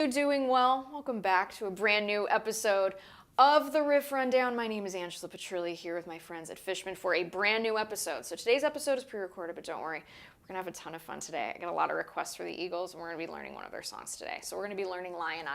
You doing well? Welcome back to a brand new episode of the Riff Rundown. My name is Angela Petrilli here with my friends at Fishman for a brand new episode. So today's episode is pre-recorded, but don't worry, we're gonna have a ton of fun today. I got a lot of requests for the Eagles, and we're gonna be learning one of their songs today. So we're gonna be learning Lyin.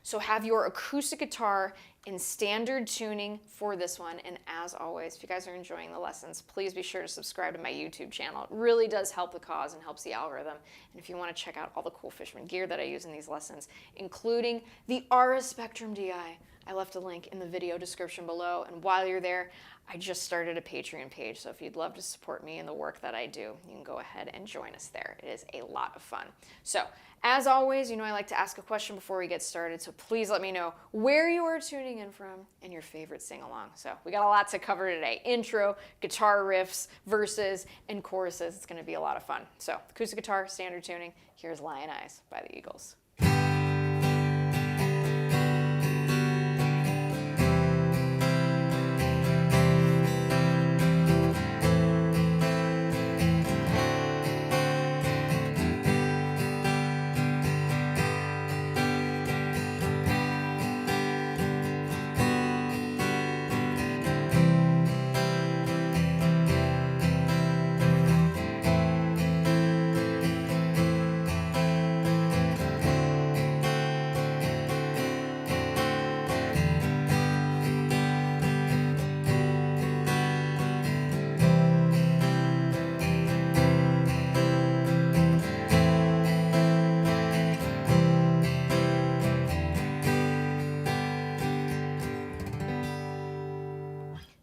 So have your acoustic guitar in standard tuning for this one. And as always, if you guys are enjoying the lessons, please be sure to subscribe to my YouTube channel. It really does help the cause and helps the algorithm. And if you want to check out all the cool Fishman gear that I use in these lessons, including the Aura Spectrum DI, I left a link in the video description below. And while you're there, I just started a Patreon page. So if you'd love to support me in the work that I do, you can go ahead and join us there. It is a lot of fun. So as always, you know I like to ask a question before we get started. So please let me know where you are tuning in from and your favorite sing-along. So we got a lot to cover today. Intro, guitar riffs, verses, and choruses. It's going to be a lot of fun. So acoustic guitar, standard tuning. Here's Lyin by the Eagles.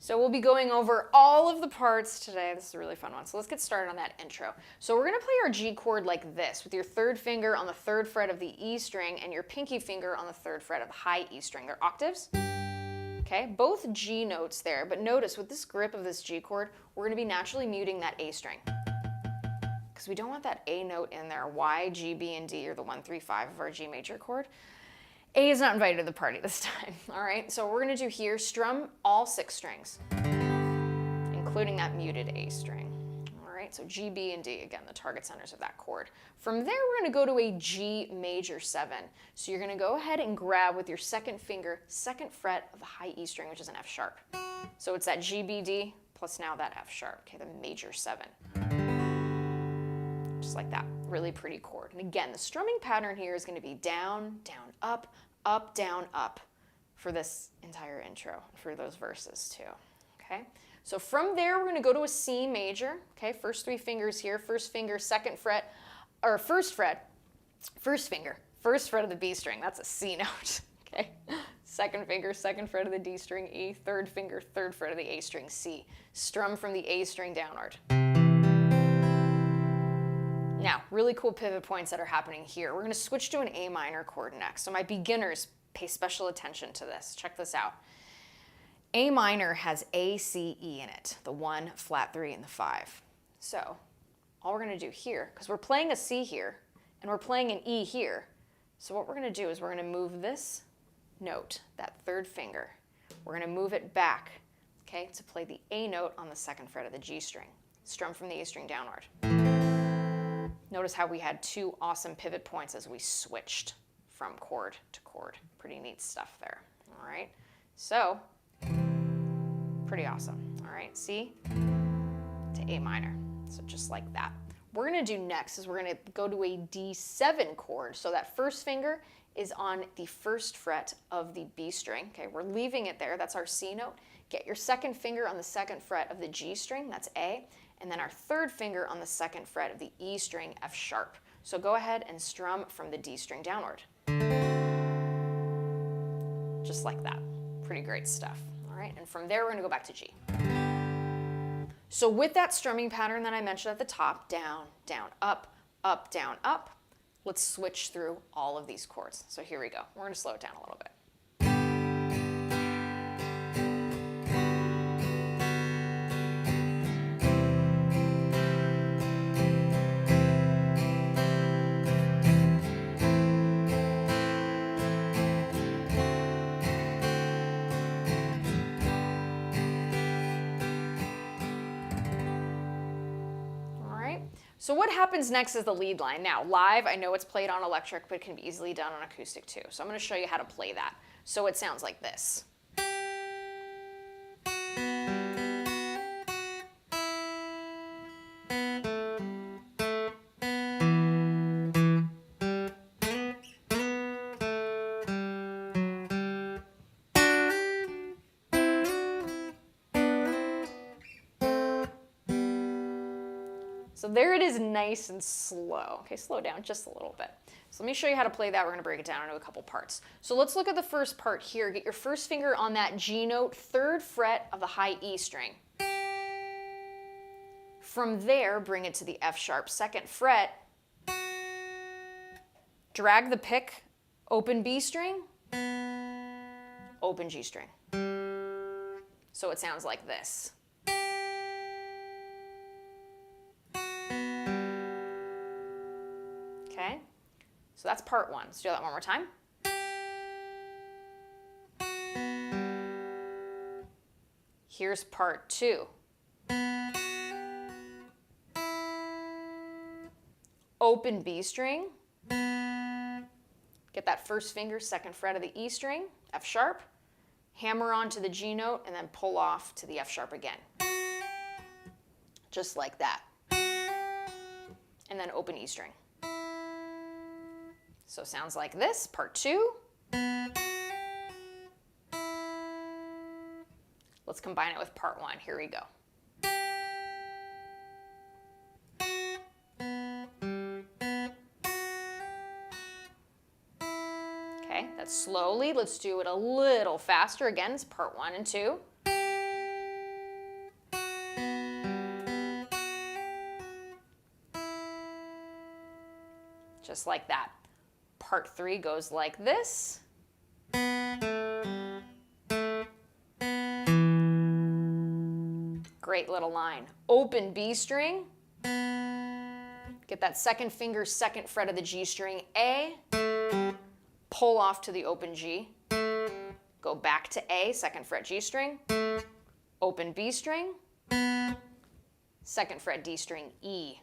So we'll be going over all of the parts today. This is a really fun one. So let's get started on that intro. So we're going to play our G chord like this, with your third finger on the third fret of the E string and your pinky finger on the third fret of the high E string. They're octaves. Okay, both G notes there, but notice with this grip of this G chord, we're going to be naturally muting that A string, because we don't want that A note in there. Y, G, B, and D are the 1, 3, 5 of our G major chord. A is not invited to the party this time. All right, so what we're going to do here, strum all 6 strings, including that muted A string. All right, so G, B, and D, again, the target centers of that chord. From there, we're going to go to a G major 7. So you're going to go ahead and grab with your second finger, second fret of the high E string, which is an F sharp. So it's that G, B, D, plus now that F sharp, okay, the major 7. Just like that, really pretty chord. And again, the strumming pattern here is going to be down, down, up, up, down, up for this entire intro, for those verses too, okay? So from there, we're going to go to a C major, okay? First 3 fingers here, first finger, second fret, or first fret, first finger, first fret of the B string, that's a C note, okay? Second finger, second fret of the D string, E, third finger, third fret of the A string, C. Strum from the A string downward. Now, really cool pivot points that are happening here. We're going to switch to an A minor chord next. So my beginners, pay special attention to this. Check this out. A minor has A, C, E in it, the 1, flat 3, and the 5. So all we're going to do here, because we're playing a C here, and we're playing an E here, so what we're going to do is we're going to move this note, that third finger, we're going to move it back, okay, to play the A note on the second fret of the G string. Strum from the A string downward. Notice how we had 2 awesome pivot points as we switched from chord to chord. Pretty neat stuff there. All right, so pretty awesome. All right, C to A minor. So just like that. We're going to do next is we're going to go to a D7 chord. So that first finger is on the first fret of the B string. Okay, we're leaving it there. That's our C note. Get your second finger on the second fret of the G string. That's A. And then our third finger on the second fret of the E string, F sharp. So go ahead and strum from the D string downward. Just like that. Pretty great stuff. All right, and from there we're gonna go back to G. So with that strumming pattern that I mentioned at the top, down, down, up, down, up, let's switch through all of these chords. So here we go. We're gonna slow it down a little bit. So what happens next is the lead line. Now, live, I know it's played on electric, but it can be easily done on acoustic too. So I'm going to show you how to play that. So it sounds like this. So there it is, nice and slow. Okay, slow down just a little bit. So let me show you how to play that. We're going to break it down into a couple parts. So let's look at the first part here. Get your first finger on that G note, 3rd fret of the high E string. From there, bring it to the F sharp, 2nd fret. Drag the pick, open B string, open G string. So it sounds like this. Okay, so that's part 1. Let's do that one more time. Here's part 2. Open B string. Get that first finger, 2nd fret of the E string, F sharp. Hammer onto the G note and then pull off to the F sharp again. Just like that. And then open E string. So it sounds like this, part 2. Let's combine it with part 1. Here we go. Okay, that's slowly. Let's do it a little faster. Again, it's part 1 and 2. Just like that. Part 3 goes like this. Great little line. Open B string. Get that 2nd finger, 2nd fret of the G string, A. Pull off to the open G. Go back to A, 2nd fret G string. Open B string. 2nd fret D string, E.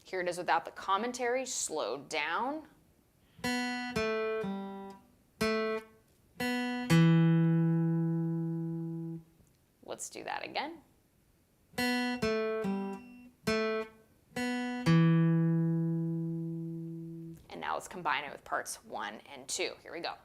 Here it is without the commentary, slowed down. Let's do that again. And now let's combine it with parts 1 and 2. Here we go.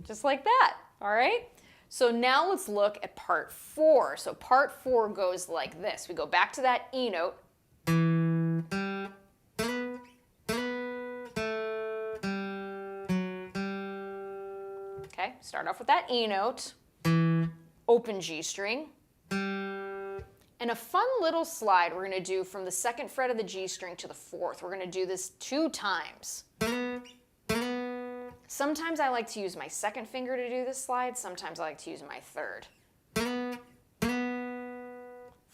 Just like that, all right? So now let's look at part 4. So part 4 goes like this. We go back to that E note. Okay, start off with that E note, open G string, and a fun little slide we're gonna do from the 2nd fret of the G string to the 4th. We're gonna do this 2 times. Sometimes I like to use my 2nd finger to do this slide. Sometimes I like to use my 3rd.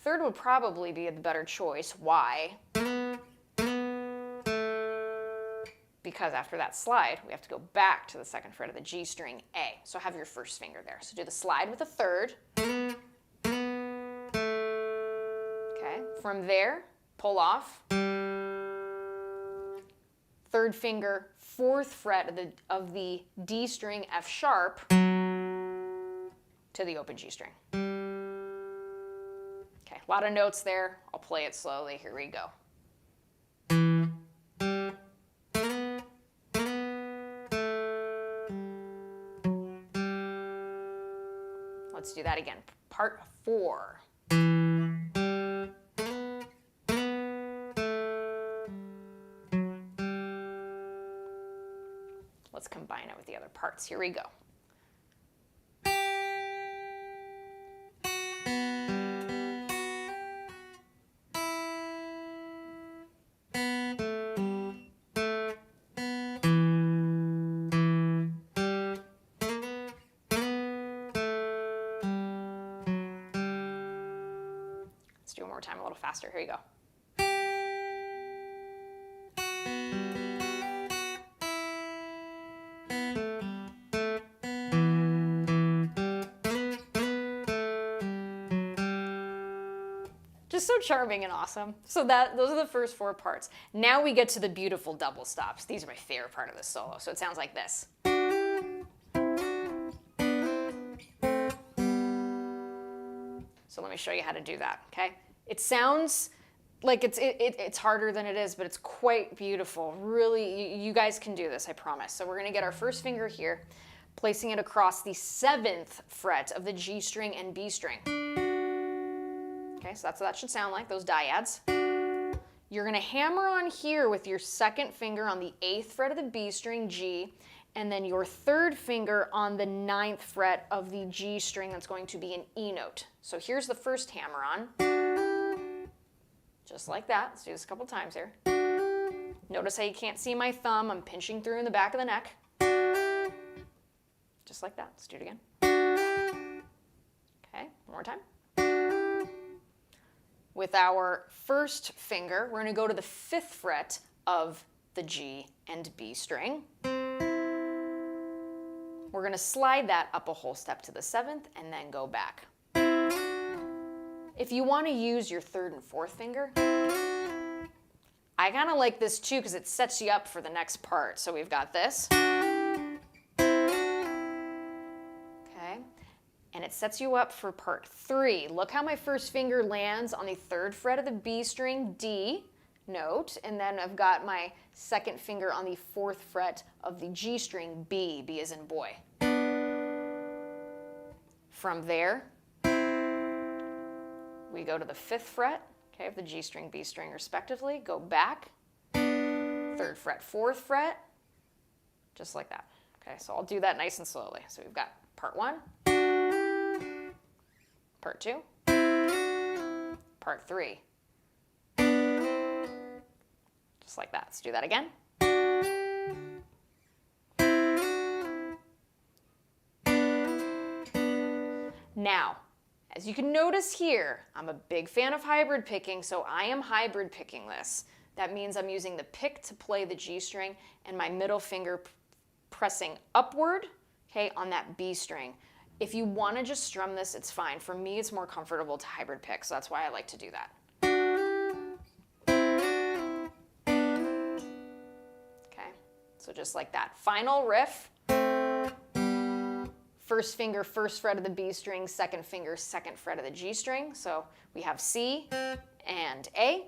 3rd would probably be the better choice. Why? Because after that slide, we have to go back to the 2nd fret of the G string, A. So have your first finger there. So do the slide with the 3rd. Okay, from there, pull off. 3rd finger, 4th fret of the D string, F sharp, to the open G string. Okay, a lot of notes there. I'll play it slowly. Here we go. Let's do that again. Part 4. Let's combine it with the other parts. Here we go. Let's do it one more time, a little faster. Here you go. Just so charming and awesome. So those are the first 4 parts. Now we get to the beautiful double stops. These are my favorite part of the solo. So it sounds like this. So let me show you how to do that, okay? It sounds like it's harder than it is, but it's quite beautiful. Really, you guys can do this, I promise. So we're gonna get our first finger here, placing it across the 7th fret of the G string and B string. Okay, so that's what that should sound like, those dyads. You're gonna hammer on here with your 2nd finger on the 8th fret of the B string, G, and then your 3rd finger on the 9th fret of the G string that's going to be an E note. So here's the first hammer on. Just like that. Let's do this a couple times here. Notice how you can't see my thumb. I'm pinching through in the back of the neck. Just like that. Let's do it again. Okay, one more time. With our first finger, we're going to go to the 5th fret of the G and B string. We're going to slide that up a whole step to the 7th and then go back. If you want to use your 3rd and 4th finger, I kind of like this too because it sets you up for the next part. So we've got this. Okay. And it sets you up for part 3. Look how my first finger lands on the 3rd fret of the B string, D note, and then I've got my 2nd finger on the 4th fret of the G string, B, B as in boy. From there, we go to the 5th fret, okay, of the G string, B string respectively, go back, 3rd fret, 4th fret, just like that. Okay, so I'll do that nice and slowly. So we've got part 1, part 2, part 3. Just like that. Let's do that again. Now, as you can notice here, I'm a big fan of hybrid picking, so I am hybrid picking this. That means I'm using the pick to play the G string and my middle finger pressing upward, okay, on that B string. If you want to just strum this, it's fine. For me, it's more comfortable to hybrid pick, so that's why I like to do that. Okay, so just like that. Final riff. First finger, 1st fret of the B string, 2nd finger, 2nd fret of the G string. So we have C and A,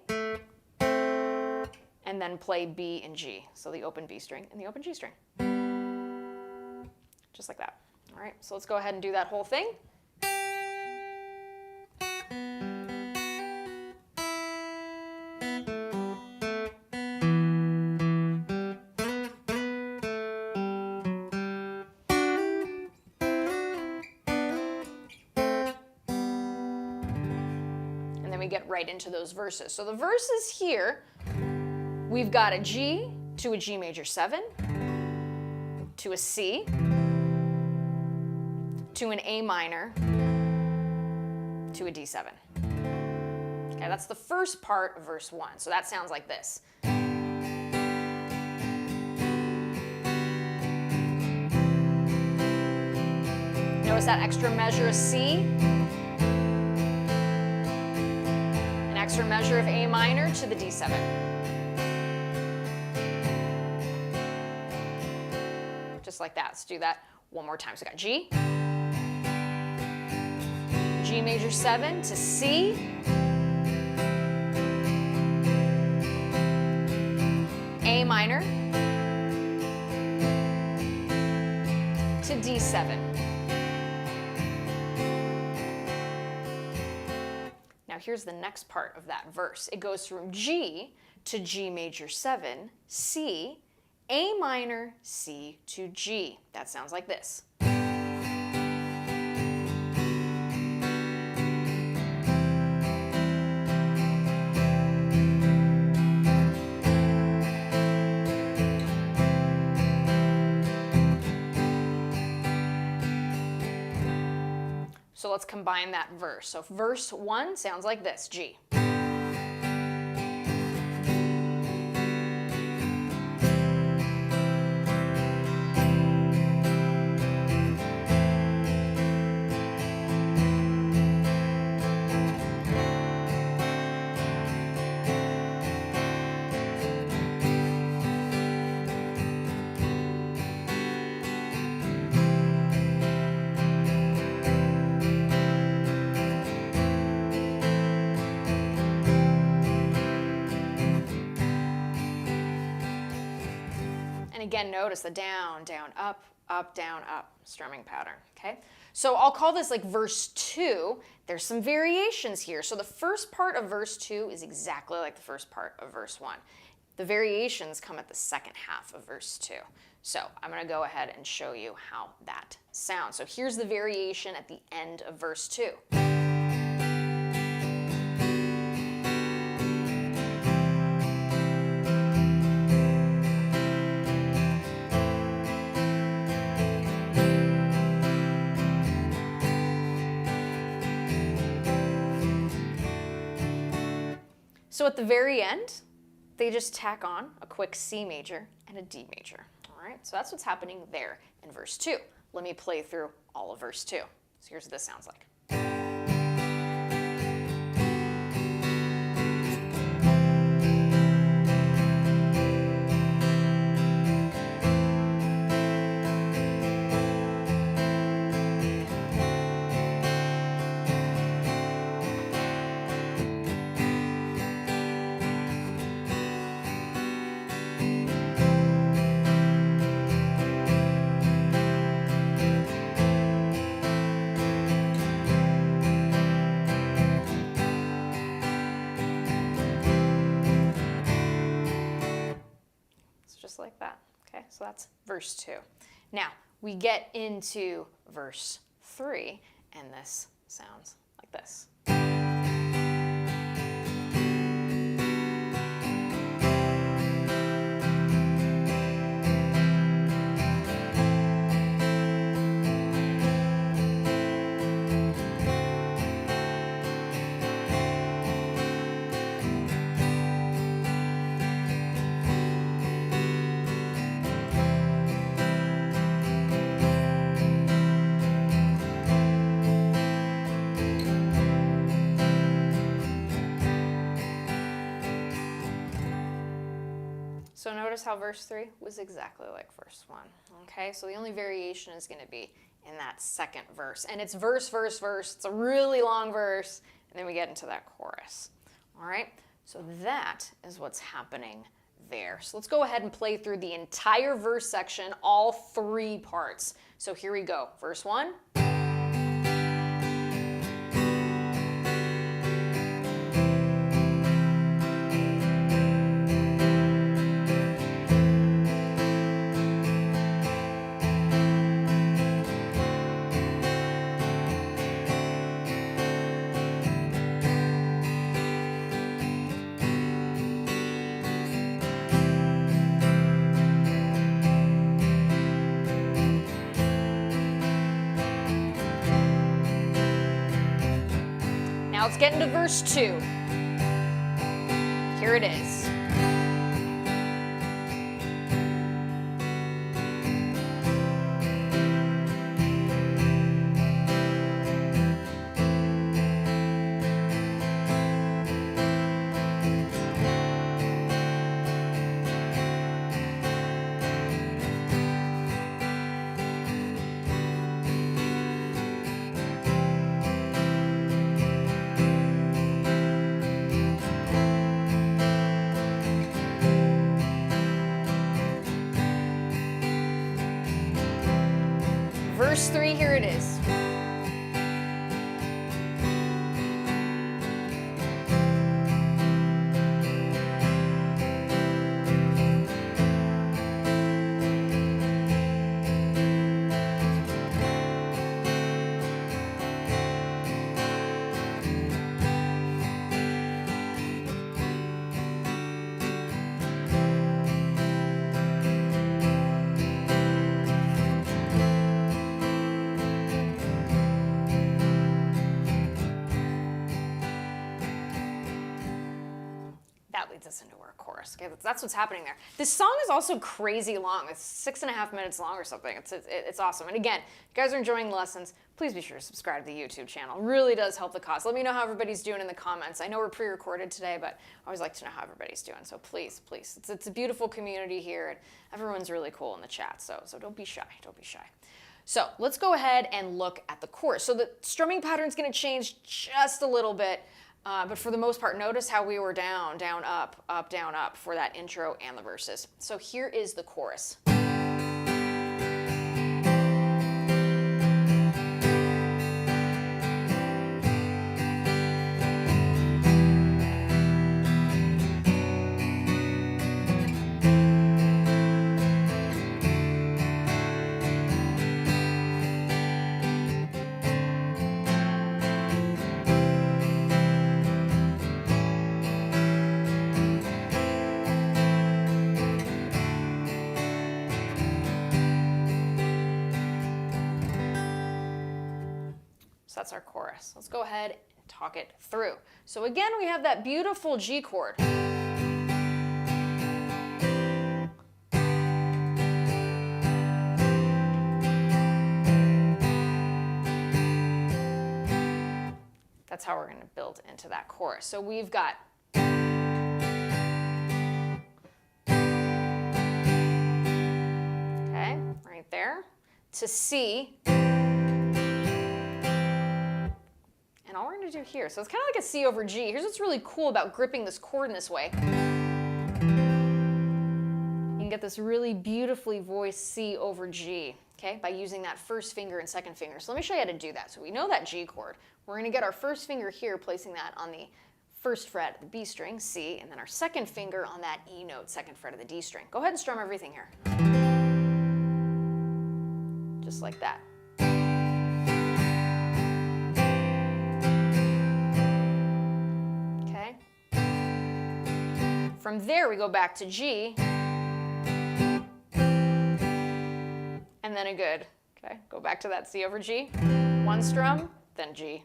and then play B and G. So the open B string and the open G string. Just like that. All right, so let's go ahead and do that whole thing. We get right into those verses. So the verses here, we've got a G to a G major 7, to a C, to an A minor, to a D7. Okay, that's the first part of verse 1. So that sounds like this. Notice that extra measure of C, extra measure of A minor to the D7. Just like that. Let's do that one more time. So we got G, G major 7 to C, A minor to D7. Now here's the next part of that verse. It goes from G to G major 7, C, A minor, C to G. That sounds like this. So let's combine that verse. So verse 1 sounds like this, G. And again, notice the down, down, up, down, up strumming pattern, okay? So I'll call this like verse 2. There's some variations here. So the first part of verse 2 is exactly like the first part of verse 1. The variations come at the second half of verse 2. So I'm going to go ahead and show you how that sounds. So here's the variation at the end of verse 2. So at the very end, they just tack on a quick C major and a D major. All right, so that's what's happening there in verse 2. Let me play through all of verse 2. So here's what this sounds like. Just like that. Okay, so that's verse 2. Now, we get into verse 3, and this sounds like this. So notice how verse 3 was exactly like verse 1, okay? So the only variation is going to be in that second verse. And it's verse, verse, verse. It's a really long verse. And then we get into that chorus, all right? So that is what's happening there. So let's go ahead and play through the entire verse section, all 3 parts. So here we go. Verse 1. Now let's get into verse 2. Here it is. Verse 3, here it is. That leads us into our chorus. Okay, that's what's happening there. This song is also crazy long. It's 6.5 minutes long or something. It's awesome. And again, if you guys are enjoying the lessons, please be sure to subscribe to the YouTube channel. It really does help the cause. Let me know how everybody's doing in the comments. I know we're pre-recorded today, but I always like to know how everybody's doing. So please, please. It's a beautiful community here, and everyone's really cool in the chat. So don't be shy. Don't be shy. So let's go ahead and look at the chorus. So the strumming pattern is going to change just a little bit. But for the most part, notice how we were down, down, up, down, up for that intro and the verses. So here is the chorus. So that's our chorus. Let's go ahead and talk it through. So again, we have that beautiful G chord. That's how we're going to build into that chorus. So we've got okay, right there to C. And all we're going to do here, so it's kind of like a C over G. Here's what's really cool about gripping this chord in this way. You can get this really beautifully voiced C over G, okay, by using that first finger and second finger. So let me show you how to do that. So we know that G chord. We're going to get our first finger here, placing that on the first fret of the B string, C, and then our second finger on that E note, second fret of the D string. Go ahead and strum everything here. Just like that. Okay. From there, we go back to G. And then a good, okay, go back to that C over G. One strum, then G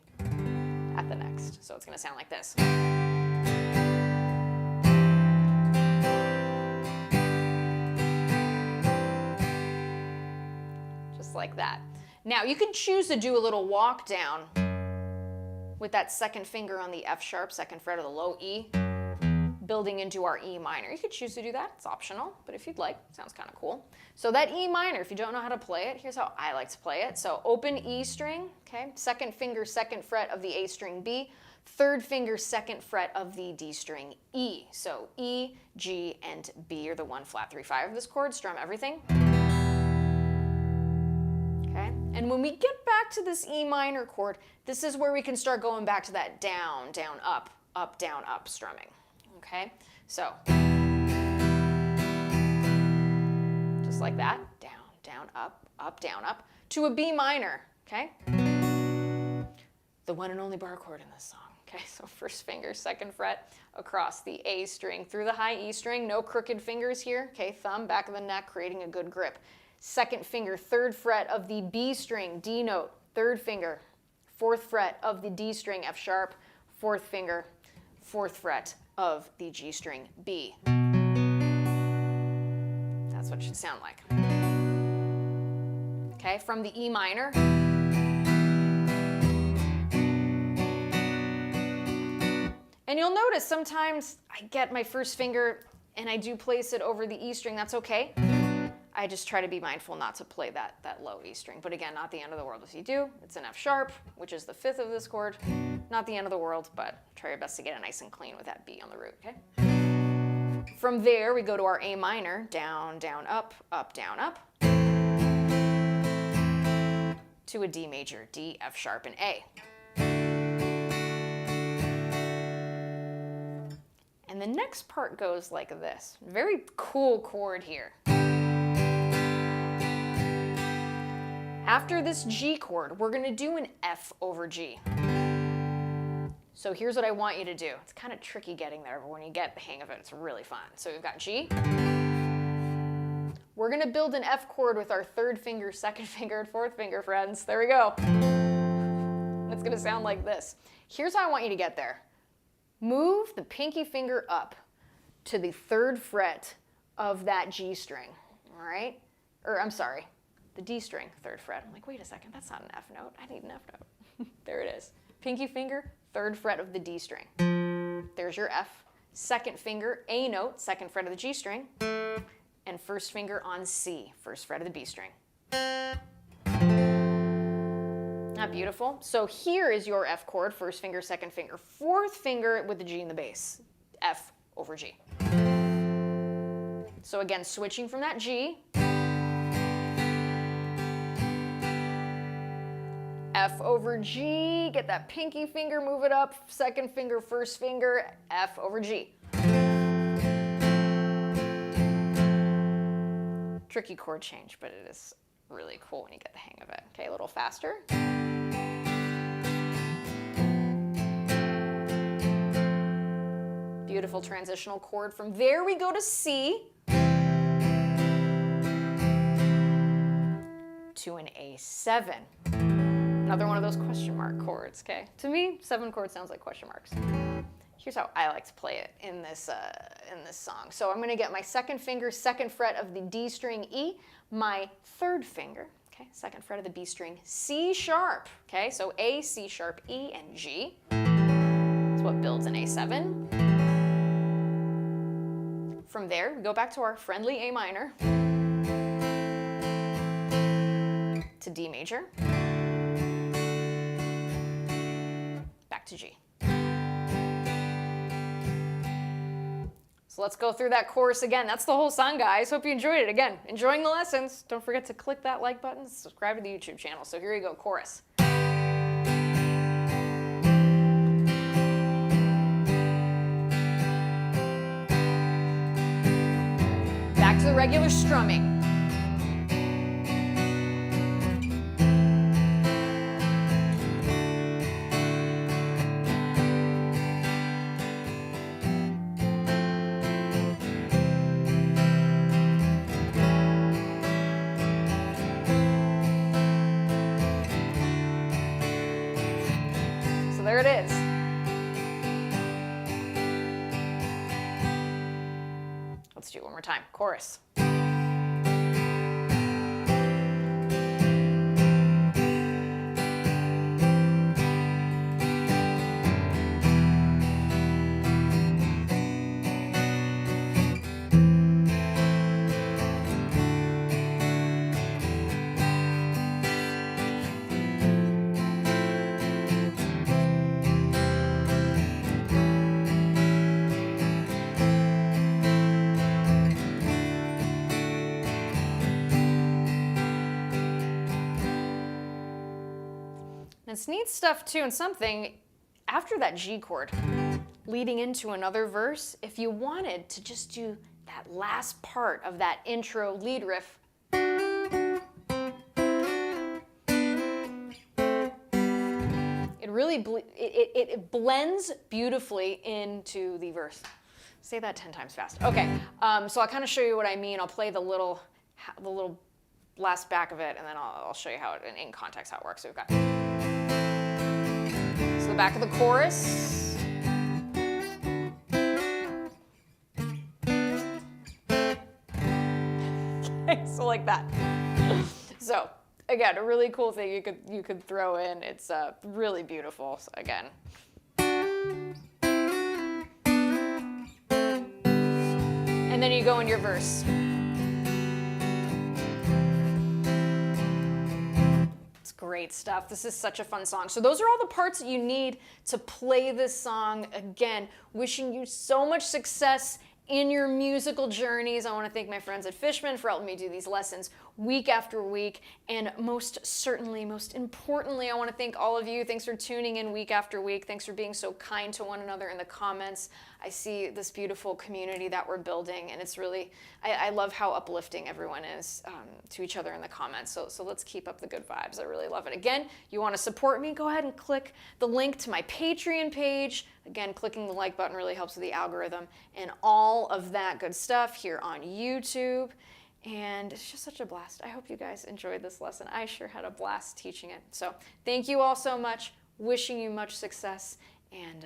at the next. So it's going to sound like this. Just like that. Now you can choose to do a little walk down with that second finger on the F sharp, second fret of the low E, building into our E minor. You could choose to do that, it's optional, but if you'd like, it sounds kind of cool. So that E minor, if you don't know how to play it, here's how I like to play it. So open E string, okay, second finger, second fret of the A string B, third finger, second fret of the D string E. So E, G, and B are the 1 flat 3 5 of this chord. Strum everything. Okay, and when we get back to this E minor chord, this is where we can start going back to that down, down, up, down, up strumming. Okay, so just like that, down, down, up, down, up, to a B minor, okay? The one and only bar chord in this song, okay? So first finger, second fret, across the A string, through the high E string, no crooked fingers here, okay? Thumb, back of the neck, creating a good grip. Second finger, third fret of the B string, D note, third finger, fourth fret of the D string, F sharp, fourth finger, fourth fret of the G string B. That's what it should sound like. Okay, from the E minor. And you'll notice sometimes I get my first finger and I do place it over the E string. That's okay. I just try to be mindful not to play that low E string. But again, not the end of the world if you do. It's an F sharp, which is the 5th of this chord. Not the end of the world, but try your best to get it nice and clean with that B on the root, okay? From there, we go to our A minor, down, down, up, down, up, to a D major, D, F sharp, and A. And the next part goes like this. Very cool chord here. After this G chord, we're going to do an F over G. So here's what I want you to do. It's kind of tricky getting there, but when you get the hang of it, it's really fun. So we've got G. We're going to build an F chord with our third finger, second finger, and fourth finger, friends. There we go. It's going to sound like this. Here's how I want you to get there. Move the pinky finger up to the third fret of that G string, all right? Or I'm sorry, the D string, third fret. I'm like, wait a second, that's not an F note. I need an F note. There it is. Pinky finger, third fret of the D string. There's your F. Second finger, A note, second fret of the G string. And first finger on C, first fret of the B string. Not beautiful? So here is your F chord, first finger, second finger, fourth finger with the G in the bass. F over G. So again, switching from that G. F over G, get that pinky finger, move it up, second finger, first finger, F over G. Tricky chord change, but it is really cool when you get the hang of it. Okay, a little faster. Beautiful transitional chord. From there we go to C, to an A7. Another one of those question mark chords, okay? To me, 7 chords sounds like question marks. Here's how I like to play it in this song. So I'm gonna get my 2nd finger, 2nd fret of the D string E, my 3rd finger, okay, 2nd fret of the B string, C sharp, okay? So A, C sharp, E, and G. That's what builds an A7. From there, we go back to our friendly A minor, to D major, back to G. So let's go through that chorus again. That's the whole song, guys. Hope you enjoyed it. Again, enjoying the lessons. Don't forget to click that like button, subscribe to the YouTube channel. So here you go, chorus. Back to the regular strumming. There it is. Let's do it one more time. Chorus. It's neat stuff too, and something after that G chord, leading into another verse, if you wanted to just do that last part of that intro lead riff, it really it blends beautifully into the verse. Say that 10 times fast. Okay, so I'll kind of show you what I mean. I'll play the little last back of it, and then I'll show you how it, in context, how it works. So we've got the back of the chorus. Okay, so like that. So again, a really cool thing you could throw in. It's really beautiful. So again. And then you go in your verse. Great stuff. This is such a fun song. So those are all the parts that you need to play this song. Again, wishing you so much success in your musical journeys. I want to thank my friends at Fishman for helping me do these lessons week after week. And most certainly, most importantly, I want to thank all of you. Thanks for tuning in week after week. Thanks for being so kind to one another in the comments. I see this beautiful community that we're building, and it's really, I love how uplifting everyone is to each other in the comments. So let's keep up the good vibes. I really love it. Again, you want to support me, go ahead and click the link to my Patreon page. Again, clicking the like button really helps with the algorithm and all of that good stuff here on YouTube. And it's just such a blast. I hope you guys enjoyed this lesson. I sure had a blast teaching it. So thank you all so much. Wishing you much success, and